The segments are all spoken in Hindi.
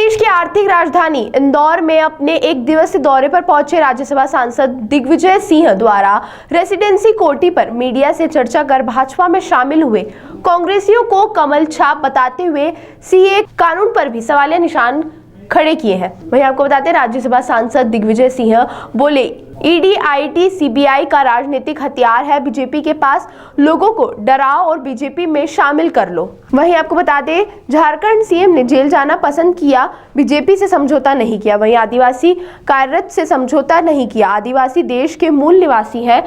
प्रदेश की आर्थिक राजधानी इंदौर में अपने एक दिवसीय दौरे पर पहुंचे राज्यसभा सांसद दिग्विजय सिंह द्वारा रेसिडेंसी कोटी पर मीडिया से चर्चा कर भाजपा में शामिल हुए कांग्रेसियों को कमल छाप बताते हुए सीए कानून पर भी सवालिया निशान खड़े किए हैं। वहीं आपको बताते हैं राज्यसभा सांसद दिग्विजय सिंह बोले, ईडी, आईटी, सीबीआई का राजनीतिक हथियार है, बीजेपी के पास लोगों को डराओ और बीजेपी में शामिल कर लो। वहीं आपको बता दें झारखंड सीएम ने जेल जाना पसंद किया, बीजेपी से समझौता नहीं किया। वहीं आदिवासी कार्यरत से समझौता नहीं किया, आदिवासी देश के मूल निवासी हैं।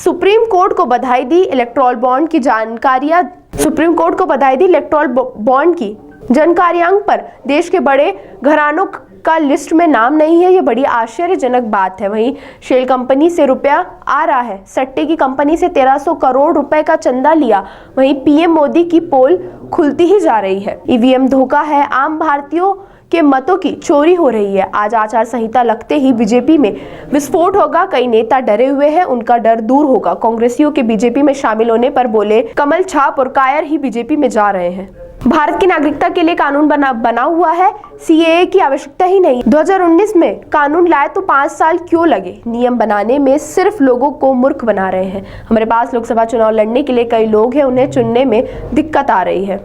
सुप्रीम कोर्ट को बधाई दी इलेक्टोरल बॉन्ड की जानकारियां, सुप्रीम कोर्ट को बधाई दी इलेक्टोरल बॉन्ड की जानकारियां पर देश के बड़े घरानों का लिस्ट में नाम नहीं है, ये बड़ी आश्चर्यजनक बात है। वहीं शेल कंपनी से रुपया आ रहा है, सट्टे की कंपनी से 1300 करोड़ रुपए का चंदा लिया। वहीं पीएम मोदी की पोल खुलती ही जा रही है। ईवीएम धोखा है, आम भारतीयों के मतों की चोरी हो रही है। आज आचार संहिता लगते ही बीजेपी में विस्फोट होगा, कई नेता डरे हुए हैं, उनका डर दूर होगा। कांग्रेसियों के बीजेपी में शामिल होने पर बोले, कमल छाप और कायर ही बीजेपी में जा रहे हैं। भारत की नागरिकता के लिए कानून बना हुआ है, सीएए की आवश्यकता ही नहीं। 2019 में कानून लाए तो 5 साल क्यों लगे? नियम बनाने में सिर्फ लोगों को मूर्ख बना रहे हैं। हमारे पास लोकसभा चुनाव लड़ने के लिए कई लोग हैं, उन्हें चुनने में दिक्कत आ रही है।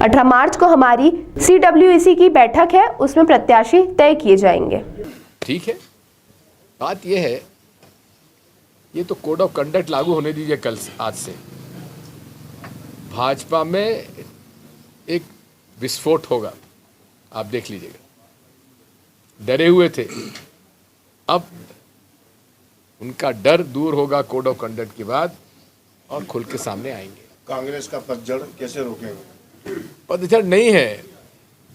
18 मार्च को हमारी CWEC की बैठक है, उसमें प्रत्याशी तय किए जाएंगे। ठीक है, बात यह है, ये तो कोड ऑफ कंडक्ट लागू होने दीजिए कल आज से। भाजपा में एक विस्फोट होगा, आप देख लीजिएगा। डरे हुए थे, अब उनका डर दूर होगा कोड ऑफ कंडक्ट के बाद और खुल के सामने आएंगे। कांग्रेस का पतझड़ कैसे रोकेंगे? पतझड़ नहीं है,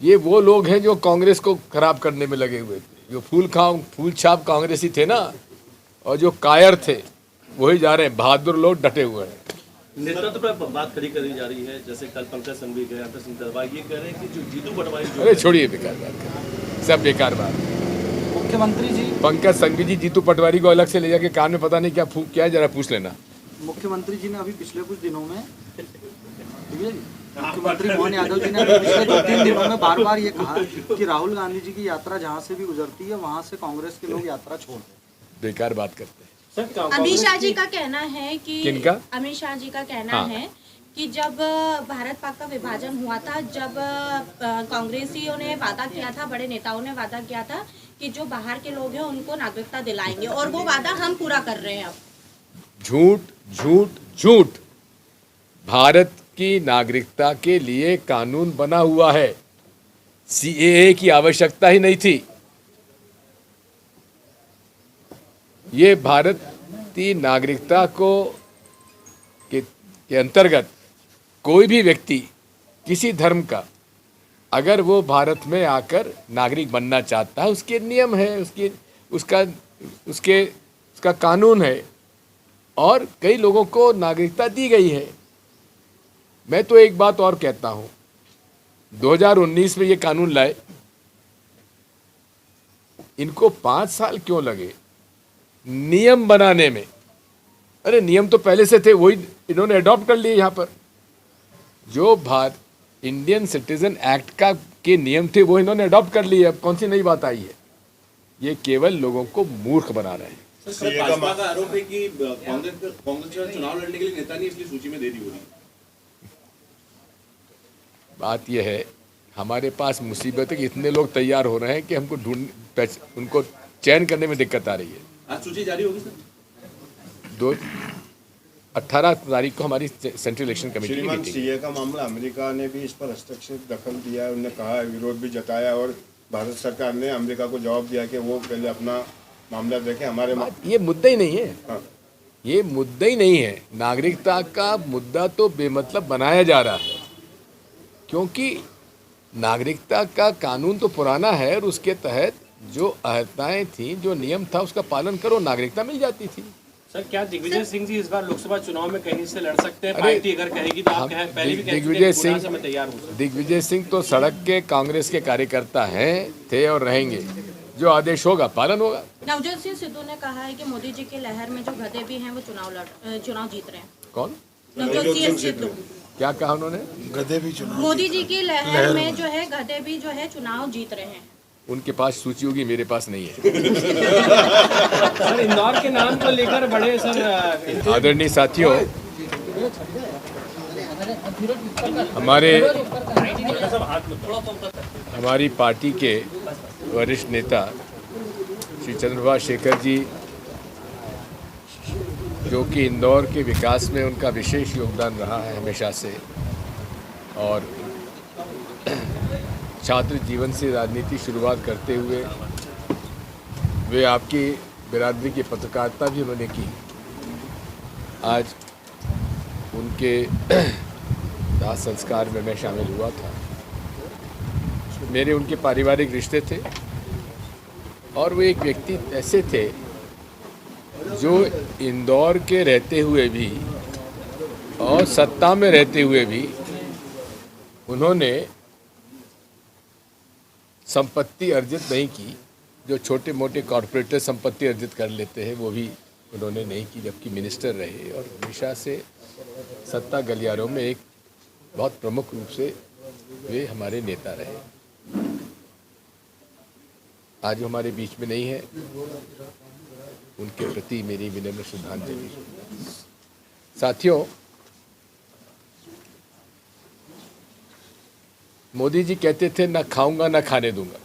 ये वो लोग हैं जो कांग्रेस को खराब करने में लगे हुए थे। जो फूल छाप कांग्रेसी थे ना, और जो कायर थे वही जा रहे हैं। बहादुर लोग डटे हुए हैं। नेतृत्व पर बात करी जा रही है, जैसे कल पंकज संघवी गए, ये कह रहे हैं कि जो जीतू पटवारी, अरे छोड़िए बेकार बात, सब बेकार बात। मुख्यमंत्री जी, पंकज संघवी जी जीतू पटवारी को अलग से ले जाके कान में पता नहीं क्या है, जरा पूछ लेना। मुख्यमंत्री जी ने अभी पिछले कुछ दिनों में मुख्यमंत्री मोहन यादव जी ने पिछले 2-3 दिनों में बार-बार ये कहा कि राहुल गांधी जी की यात्रा जहां से भी गुजरती है वहां से कांग्रेस के लोग यात्रा छोड़ते हैं। बेकार बात करते हैं। अमित शाह जी का कहना है कि किनका? अमित शाह जी का कहना है कि जब भारत पाक का विभाजन हुआ था, जब कांग्रेसियों ने वादा किया था, बड़े नेताओं ने वादा किया था कि जो बाहर के लोग हैं उनको नागरिकता दिलाएंगे, और वो वादा हम पूरा कर रहे हैं। अब झूठ झूठ झूठ। भारत की नागरिकता के लिए कानून बना हुआ है, सीएए की आवश्यकता ही नहीं थी। ये भारत की नागरिकता के अंतर्गत कोई भी व्यक्ति किसी धर्म का अगर वो भारत में आकर नागरिक बनना चाहता है, उसके नियम है, उसका कानून है, और कई लोगों को नागरिकता दी गई है। मैं तो एक बात और कहता हूँ, 2019 में ये कानून लाए, इनको 5 साल क्यों लगे नियम बनाने में? अरे नियम तो पहले से थे, वही इन्होंने अडॉप्ट कर लिए। यहाँ पर जो इंडियन सिटीजन एक्ट के नियम थे वो इन्होंने अडॉप्ट कर लिए। अब कौन सी नई बात आई है? ये केवल लोगों को मूर्ख बना रहे हैं। भाजपा का आरोप है कि कांग्रेस चुनाव लड़ने के लिए नेता नहीं इसलिए सूची में दे दी होगी। बात यह है, हमारे पास मुसीबत है कि इतने लोग तैयार हो रहे हैं कि हमको उनको चयन करने में दिक्कत आ रही है। आज सूची जारी होगी सर? 18 तारीख को हमारी सेंट्रल इलेक्शन कमेटी की मीटिंग। सीए का मामला, अमेरिका ने भी इस पर हस्तक्षेप दखल दिया है, उन्होंने कहा, विरोध भी जताया, और भारत सरकार ने अमेरिका को जवाब दिया कि वो पहले अपना मामला देखें। हमारे ये मुद्दा ही नहीं है। हाँ। ये मुद्दा ही नहीं है। नागरिकता का मुद्दा तो बेमतलब बनाया जा रहा है, क्योंकि नागरिकता का कानून तो पुराना है और उसके तहत जो अर्हताएं थी, जो नियम था, उसका पालन करो, नागरिकता मिल जाती थी। सर, क्या दिग्विजय सिंह जी इस बार लोकसभा चुनाव में कहीं से लड़ सकते हैं? पार्टी अगर कहेगी तो आप पहले भी दिग्विजय सिंह तो सड़क के कांग्रेस के कार्यकर्ता हैं, थे और रहेंगे। जो आदेश होगा पालन होगा। नवजोत सिंह सिद्धू ने कहा है कि मोदी जी के लहर में जो गधे भी हैं वो चुनाव जीत रहे हैं। कौन? नवजोत सिंह सिद्धू। क्या कहा उन्होंने? गधे भी चुनाव, मोदी जी की लहर में जो है गधे भी जो है चुनाव जीत रहे हैं। उनके पास सूची होगी, मेरे पास नहीं है। सर इंदौर के नाम को लेकर बड़े सर आदरणीय साथियों, हमारी पार्टी के वरिष्ठ नेता श्री चंद्रबाबू शेखर जी, जो कि इंदौर के विकास में उनका विशेष योगदान रहा है हमेशा से, और छात्र जीवन से राजनीति शुरुआत करते हुए वे आपकी बिरादरी की पत्रकारिता भी उन्होंने की। आज उनके दाह संस्कार में मैं शामिल हुआ था। मेरे उनके पारिवारिक रिश्ते थे और वो एक व्यक्ति ऐसे थे जो इंदौर के रहते हुए भी और सत्ता में रहते हुए भी उन्होंने संपत्ति अर्जित नहीं की। जो छोटे मोटे कॉरपोरेटर संपत्ति अर्जित कर लेते हैं वो भी उन्होंने नहीं की, जबकि मिनिस्टर रहे और हमेशा से सत्ता गलियारों में एक बहुत प्रमुख रूप से वे हमारे नेता रहे। आज वो हमारे बीच में नहीं है, उनके प्रति मेरी विनम्र श्रद्धांजलि। साथियों, मोदी जी कहते थे ना खाऊंगा ना खाने दूंगा।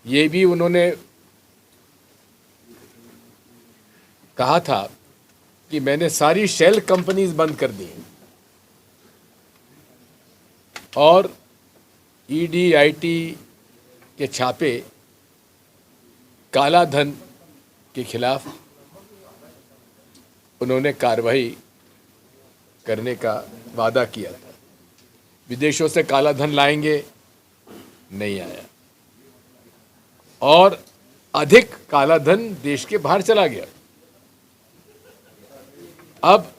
ये भी उन्होंने कहा था कि मैंने सारी शेल कंपनीज बंद कर दी और ईडी आईटी के छापे काला धन के खिलाफ उन्होंने कार्रवाई करने का वादा किया था। विदेशों से काला धन लाएंगे, नहीं आया, और अधिक काला धन देश के बाहर चला गया। अब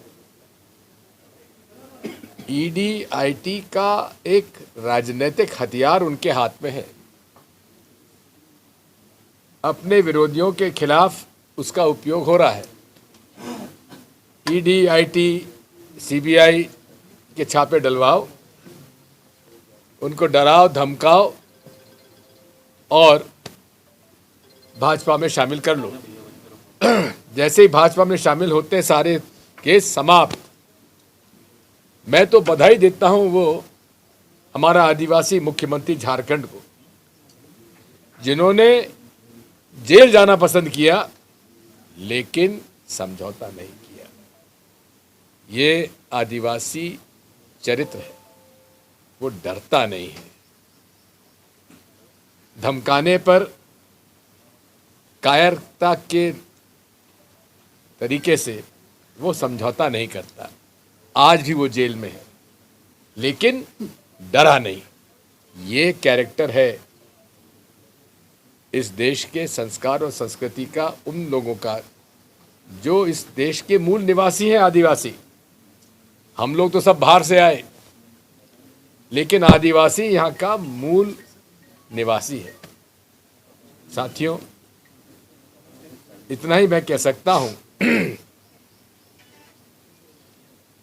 ईडी आईटी का एक राजनीतिक हथियार उनके हाथ में है। अपने विरोधियों के खिलाफ उसका उपयोग हो रहा है। ईडी आईटी सीबीआई के छापे डलवाओ, उनको डराओ धमकाओ और भाजपा में शामिल कर लो। जैसे ही भाजपा में शामिल होते हैं सारे केस समाप्त। मैं तो बधाई देता हूं वो हमारा आदिवासी मुख्यमंत्री झारखंड को, जिन्होंने जेल जाना पसंद किया लेकिन समझौता नहीं किया। ये आदिवासी चरित्र है, वो डरता नहीं है। धमकाने पर कायरता के तरीके से वो समझौता नहीं करता। आज भी वो जेल में है लेकिन डरा नहीं। ये कैरेक्टर है इस देश के संस्कार और संस्कृति का, उन लोगों का जो इस देश के मूल निवासी हैं, आदिवासी। हम लोग तो सब बाहर से आए, लेकिन आदिवासी यहाँ का मूल निवासी है। साथियों, इतना ही मैं कह सकता हूं।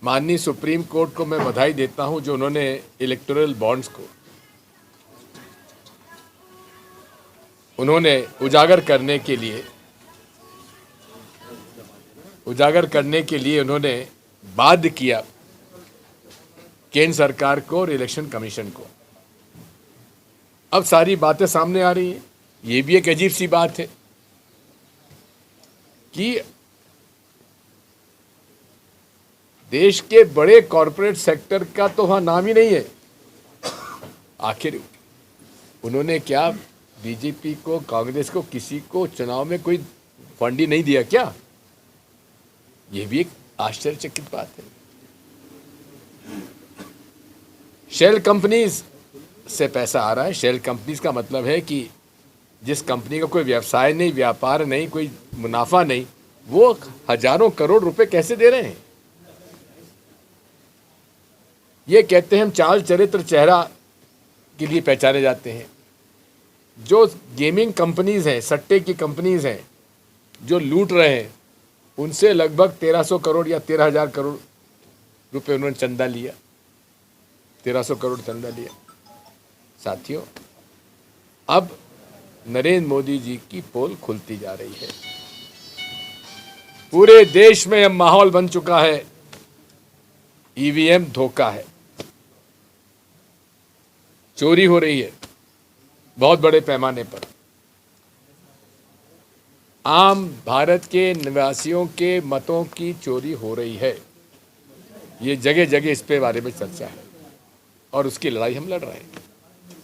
माननीय सुप्रीम कोर्ट को मैं बधाई देता हूं जो उन्होंने इलेक्टोरल बॉन्ड्स को उन्होंने उजागर करने के लिए उन्होंने बाध्य किया केंद्र सरकार को और इलेक्शन कमीशन को। अब सारी बातें सामने आ रही हैं। ये भी एक अजीब सी बात है कि देश के बड़े कॉरपोरेट सेक्टर का तो वहां नाम ही नहीं है। आखिर उन्होंने क्या बीजेपी को, कांग्रेस को, किसी को चुनाव में कोई फंड ही नहीं दिया क्या? यह भी एक आश्चर्यचकित बात है। शेल कंपनीज से पैसा आ रहा है। शेल कंपनीज का मतलब है कि जिस कंपनी का कोई व्यवसाय नहीं, व्यापार नहीं, कोई मुनाफा नहीं, वो हजारों करोड़ रुपए कैसे दे रहे हैं? ये कहते हैं हम चाल चरित्र चेहरा के लिए पहचाने जाते हैं। जो गेमिंग कंपनीज हैं, सट्टे की कंपनीज हैं, जो लूट रहे हैं, उनसे लगभग 1300 करोड़ या 13,000 करोड़ रुपए उन्होंने चंदा लिया। 1300 करोड़ चंदा लिया। साथियों, अब नरेंद्र मोदी जी की पोल खुलती जा रही है। पूरे देश में अब माहौल बन चुका है, ईवीएम धोखा है, चोरी हो रही है बहुत बड़े पैमाने पर। आम भारत के निवासियों के मतों की चोरी हो रही है। ये जगह जगह इस पे बारे में चर्चा है और उसकी लड़ाई हम लड़ रहे हैं।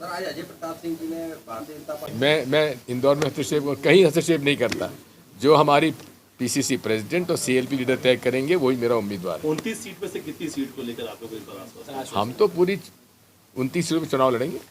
आज अजय प्रताप सिंह जी ने भारतीय जनता पार्टी मैं इंदौर में हस्तक्षेप और कहीं हस्तक्षेप नहीं करता। जो हमारी पीसीसी प्रेसिडेंट और सीएलपी लीडर तय करेंगे वही मेरा उम्मीदवार है। 29 सीट में से कितनी सीट को लेकर आप लोग इस बार आसपास? हम तो पूरी 29 सीटों में चुनाव लड़ेंगे।